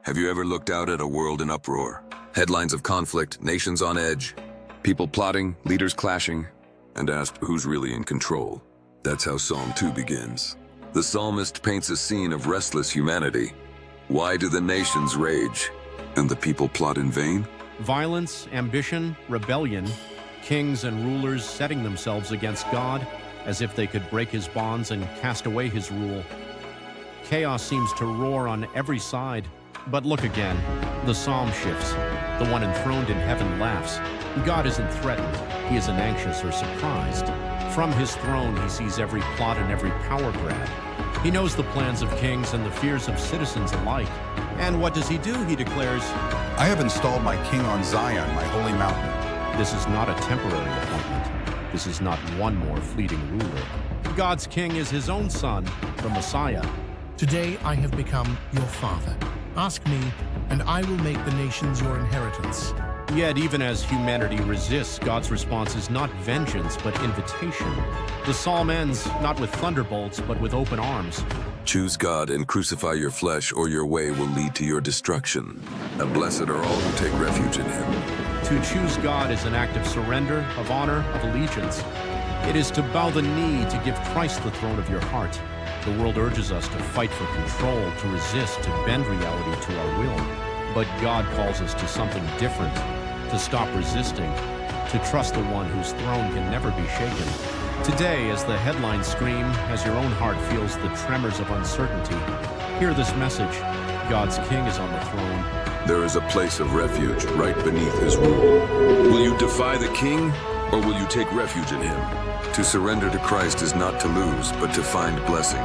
Have you ever looked out at a world in uproar? Headlines of conflict, nations on edge, people plotting, leaders clashing, and asked who's really in control. That's how Psalm 2 begins. The psalmist paints a scene of restless humanity. Why do the nations rage, and the people plot in vain? Violence, ambition, rebellion, kings and rulers setting themselves against God as if they could break his bonds and cast away his rule. Chaos seems to roar on every side. But look again, the psalm shifts. The one enthroned in heaven laughs. God isn't threatened, he isn't anxious or surprised. From his throne he sees every plot and every power grab. He knows the plans of kings and the fears of citizens alike. And what does he do? He declares, I have installed my king on Zion, my holy mountain. this is not a temporary appointment. This is not one more fleeting ruler. God's king is his own son, the Messiah. Today I have become your father. Ask me, and I will make the nations your inheritance. Yet even as humanity resists, God's response is not vengeance, but invitation. The psalm ends not with thunderbolts, but with open arms. Choose God and crucify your flesh, or your way will lead to your destruction. And blessed are all who take refuge in him. To choose God is an act of surrender, of honor, of allegiance. It is to bow the knee, to give Christ the throne of your heart. The world urges us to fight for control, to resist, to bend reality to our will. But God calls us to something different, to stop resisting, to trust the one whose throne can never be shaken. Today, as the headlines scream, as your own heart feels the tremors of uncertainty, hear this message: God's King is on the throne. There is a place of refuge right beneath his rule. Will you defy the king, or will you take refuge in him? To surrender to Christ is not to lose, but to find blessing.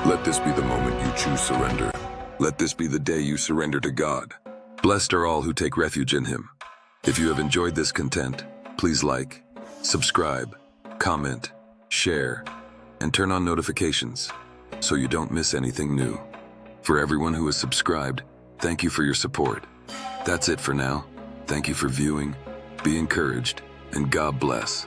Let this be the moment you choose surrender. Let this be the day you surrender to God. Blessed are all who take refuge in him. If you have enjoyed this content, please like, subscribe, comment, share, and turn on notifications so you don't miss anything new. For everyone who has subscribed, thank you for your support. That's it for now. Thank you for viewing. Be encouraged, and God bless.